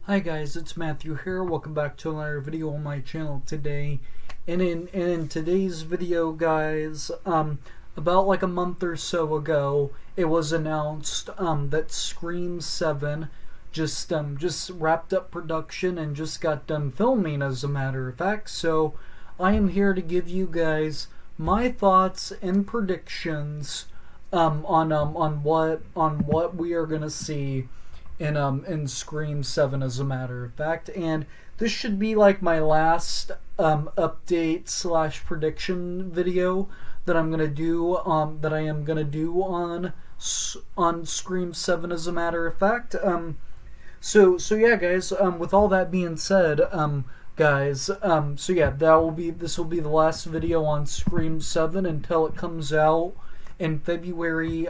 Hi guys, it's Matthew here. Welcome back to another video on my channel today. And in today's video, guys, about like a month or so ago, it was announced that Scream 7 just wrapped up production and just got done filming, as a matter of fact. So I am here to give you guys my thoughts and predictions on what we are gonna see in Scream 7, as a matter of fact. And this should be like my last update slash prediction video that I'm gonna do that I am gonna do on Scream 7, as a matter of fact. So yeah, guys, with all that being said, guys, so yeah, this will be the last video on Scream 7 until it comes out in February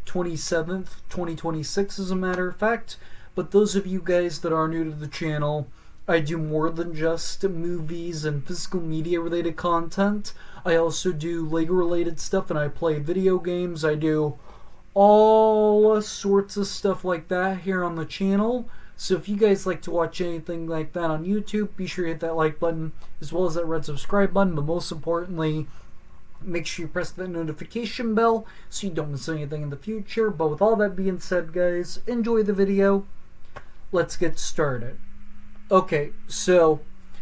27th, 2026, as a matter of fact. But those of you guys that are new to the channel, I do more than just movies and physical media related content. I also do Lego related stuff, and I play video games. I do all sorts of stuff like that here on the channel. So if you guys like to watch anything like that on YouTube, be sure to hit that like button as well as that red subscribe button. But most importantly, make sure you press that notification bell so you don't miss anything in the future. But with all that being said, guys, enjoy the video. Let's get started. Okay, so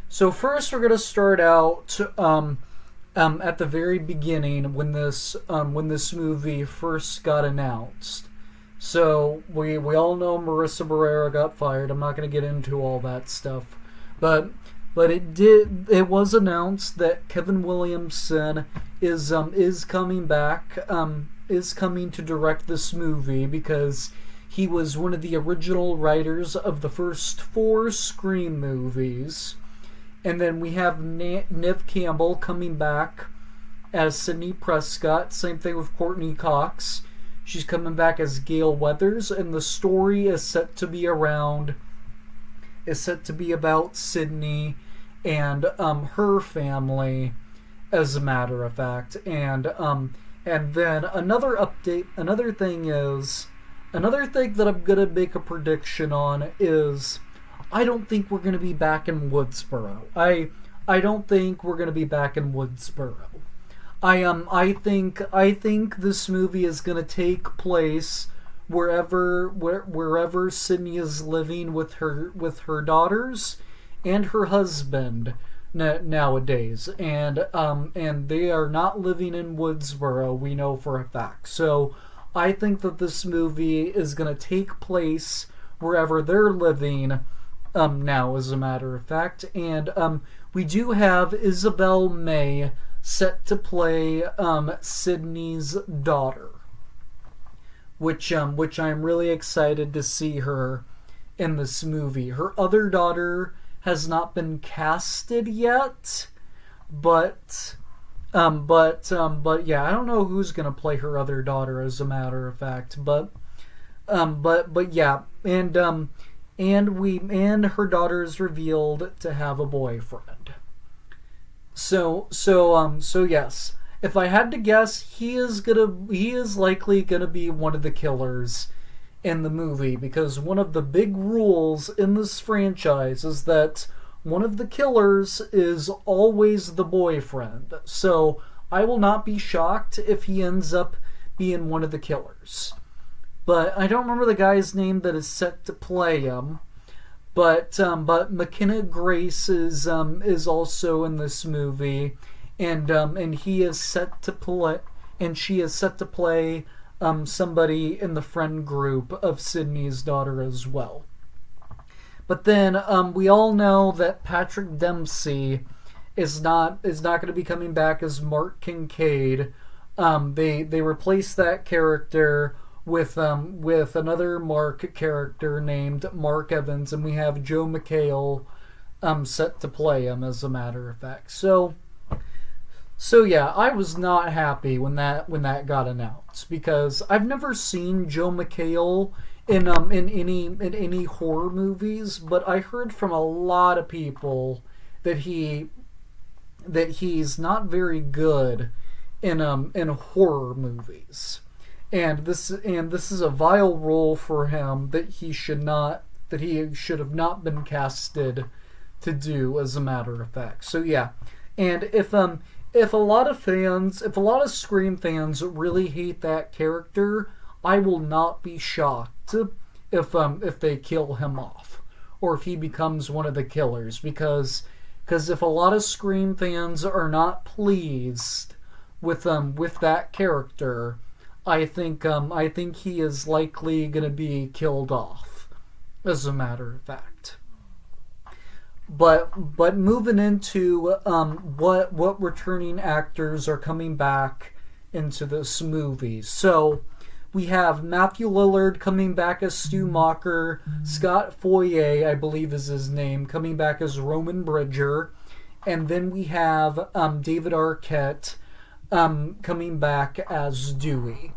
first we're gonna start out at the very beginning when this movie first got announced. So we all know Marissa Barrera got fired. I'm not gonna get into all that stuff, but it was announced that Kevin Williamson is coming back, is coming to direct this movie, because he was one of the original writers of the first 4 Scream movies. And then we have Neve Campbell coming back as Sidney Prescott. Same thing with Courtney Cox. She's coming back as Gale Weathers, and the story is set to be about Sidney and her family, as a matter of fact. And then another thing that I'm gonna make a prediction on is I don't think we're gonna be back in Woodsboro. I don't think we're gonna be back in Woodsboro. I think this movie is gonna take place wherever Sidney is living with her daughters and her husband nowadays, and they are not living in Woodsboro, we know for a fact. So I think that this movie is going to take place wherever they're living now, as a matter of fact. And we do have Isabel May set to play Sidney's daughter, which I'm really excited to see her in this movie. Her other daughter has not been casted yet, but yeah, I don't know who's gonna play her other daughter, as a matter of fact. But yeah, and her daughter is revealed to have a boyfriend. So yes, if I had to guess, he is likely gonna be one of the killers in the movie, because one of the big rules in this franchise is that one of the killers is always the boyfriend. So I will not be shocked if he ends up being one of the killers. But I don't remember the guy's name that is set to play him. But McKenna Grace is also in this movie, and he is set to play, and she is set to play somebody in the friend group of Sidney's daughter as well. But then we all know that Patrick Dempsey is not going to be coming back as Mark Kincaid. They replaced that character with another Mark character named Mark Evans, and we have Joe McHale set to play him, as a matter of fact. So yeah, I was not happy when that got announced, because I've never seen Joe McHale in any horror movies, but I heard from a lot of people that he's not very good in horror movies, and this is a vile role for him that he should not he should have not been casted to do, as a matter of fact. So yeah, and if a lot of Scream fans really hate that character, I will not be shocked if they kill him off, or if he becomes one of the killers, because if a lot of Scream fans are not pleased with that character, I think he is likely going to be killed off, as a matter of fact. But moving into what returning actors are coming back into this movie. So we have Matthew Lillard coming back as Stu Macher, Scott Foyer, I believe is his name, coming back as Roman Bridger, and then we have David Arquette coming back as Dewey.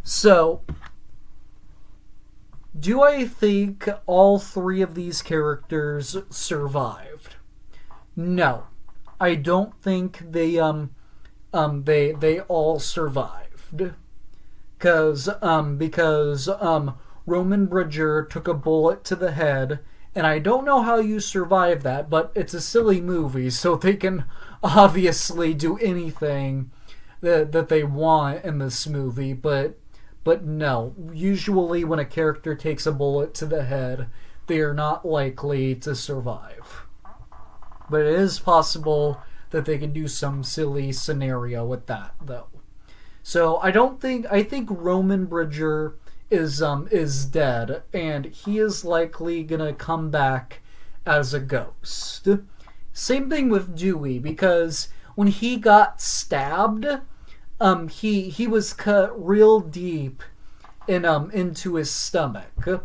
So, do I think all three of these characters survived? No, I don't think they all survived, because Roman Bridger took a bullet to the head, and I don't know how you survive that, but it's a silly movie, so they can obviously do anything that they want in this movie, but no. Usually when a character takes a bullet to the head, they are not likely to survive. But it is possible that they can do some silly scenario with that, though. So I think Roman Bridger is dead, and he is likely gonna come back as a ghost. Same thing with Dewey, because when he got stabbed, he was cut real deep into his stomach.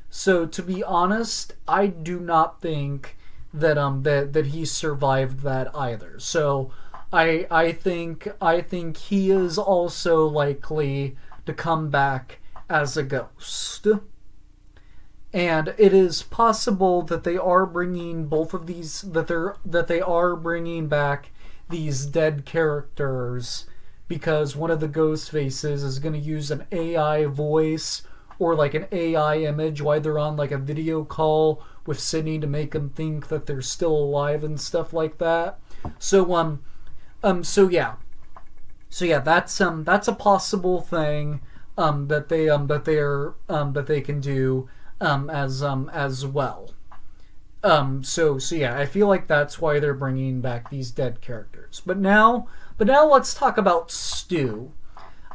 So to be honest, I do not think that he survived that either. So I think he is also likely to come back as a ghost. And it is possible that they are bringing both of these, that they are bringing back these dead characters, because one of the ghost faces is going to use an AI voice or like an AI image while they're on like a video call with Sydney to make them think that they're still alive and stuff like that. So yeah, that's a possible thing that they can do as well. So yeah, I feel like that's why they're bringing back these dead characters. But now let's talk about Stu.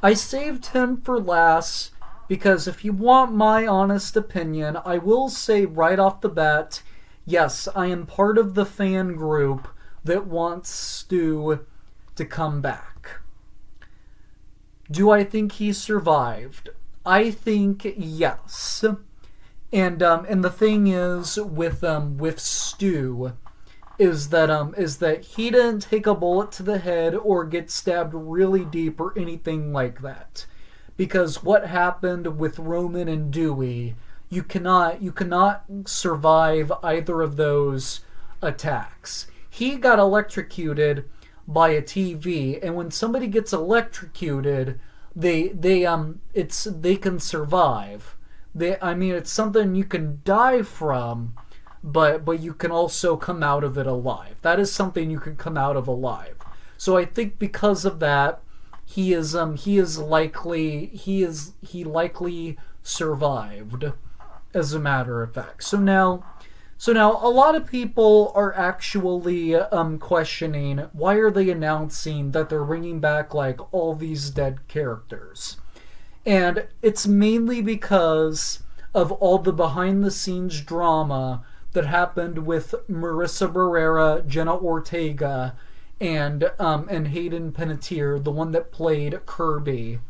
I saved him for last because if you want my honest opinion, I will say right off the bat, yes, I am part of the fan group that wants Stu to come back. Do I think he survived? I think yes. And the thing is with Stu is that he didn't take a bullet to the head or get stabbed really deep or anything like that. Because what happened with Roman and Dewey, you cannot survive either of those attacks. He got electrocuted by a TV, and when somebody gets electrocuted, they can survive. It's something you can die from, but you can also come out of it alive. That is something you can come out of alive. So I think because of that, he likely survived, as a matter of fact. So now a lot of people are actually questioning, why are they announcing that they're bringing back like all these dead characters? And it's mainly because of all the behind-the-scenes drama that happened with Marissa Barrera, Jenna Ortega, and Hayden Panettiere, the one that played Kirby,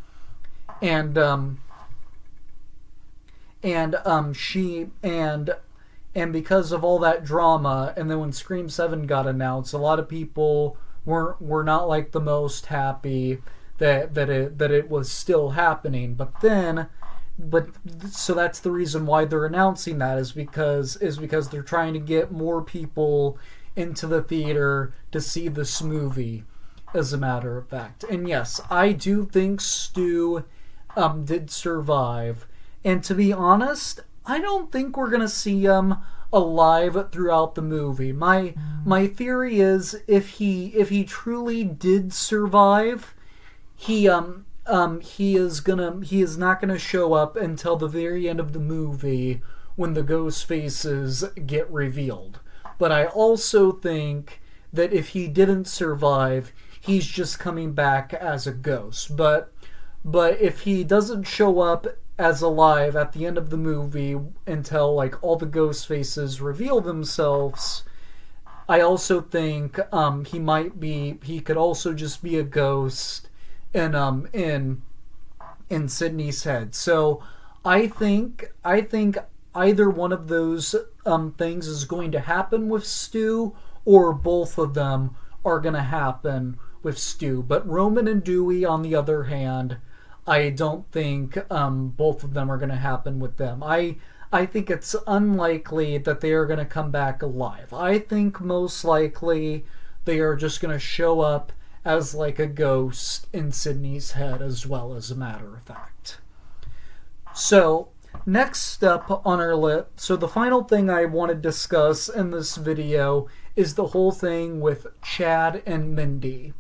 and because of all that drama, and then when Scream 7 got announced, a lot of people were not like the most happy that it was still happening. So that's the reason why they're announcing that, is because they're trying to get more people into the theater to see this movie, as a matter of fact. And yes, I do think Stu did survive. And to be honest, I don't think we're gonna see him alive throughout the movie. My theory is if he truly did survive, he he is not gonna show up until the very end of the movie when the ghost faces get revealed. But I also think that if he didn't survive, he's just coming back as a ghost. But if he doesn't show up as alive at the end of the movie until like all the ghost faces reveal themselves, I also think he could also just be a ghost in Sydney's head. So I think either one of those things is going to happen with Stu, or both of them are going to happen with Stu. But Roman and Dewey, on the other hand, I don't think both of them are going to happen with them. I think it's unlikely that they are going to come back alive. I think most likely they are just going to show up as like a ghost in Sydney's head as well, as a matter of fact. So, next up on our list, so the final thing I want to discuss in this video is the whole thing with Chad and Mindy.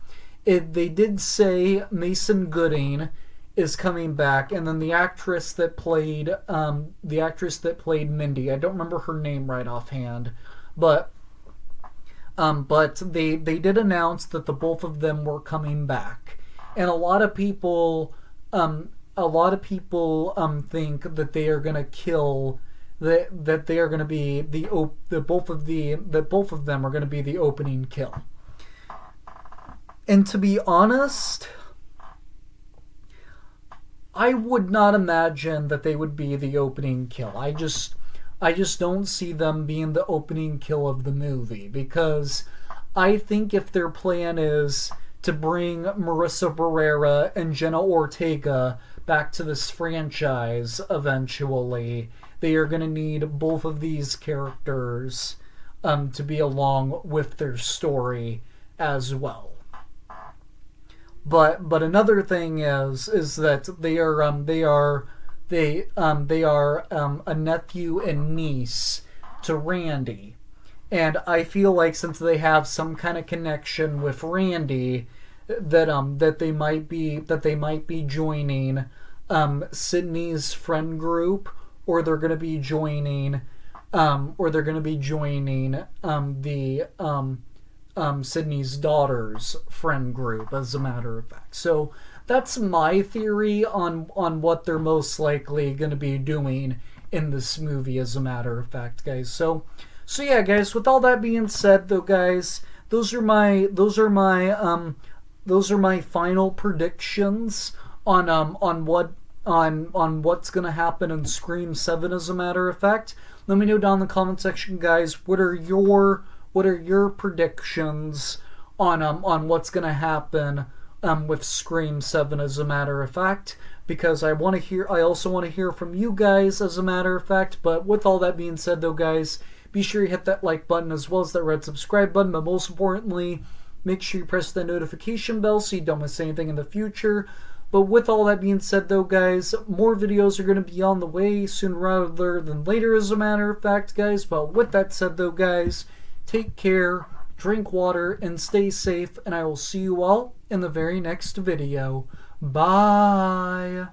They did say Mason Gooding is coming back, and then the actress that played Mindy, I don't remember her name right offhand, but they did announce that the both of them were coming back, and a lot of people think that they are gonna kill that they are gonna be that both of them are gonna be the opening kill. And to be honest, I would not imagine that they would be the opening kill. I just don't see them being the opening kill of the movie, because I think if their plan is to bring Marissa Barrera and Jenna Ortega back to this franchise eventually, they are going to need both of these characters to be along with their story as well. But another thing is that they are a nephew and niece to Randy, and I feel like since they have some kind of connection with Randy, that they might be joining Sydney's friend group, or they're going to be joining Sydney's daughter's friend group, as a matter of fact. So that's my theory on what they're most likely going to be doing in this movie, as a matter of fact, guys. So yeah, guys, with all that being said, though, guys, those are my final predictions on what's going to happen in Scream 7, as a matter of fact. Let me know down in the comment section, guys, what are your predictions on what's going to happen with Scream 7, as a matter of fact, because I also want to hear from you guys, as a matter of fact. But with all that being said, though, guys, be sure you hit that like button as well as that red subscribe button, but most importantly, make sure you press the notification bell so you don't miss anything in the future. But with all that being said, though, guys, more videos are going to be on the way sooner rather than later, as a matter of fact, guys. But with that said, though, guys, take care, drink water, and stay safe, and I will see you all in the very next video. Bye!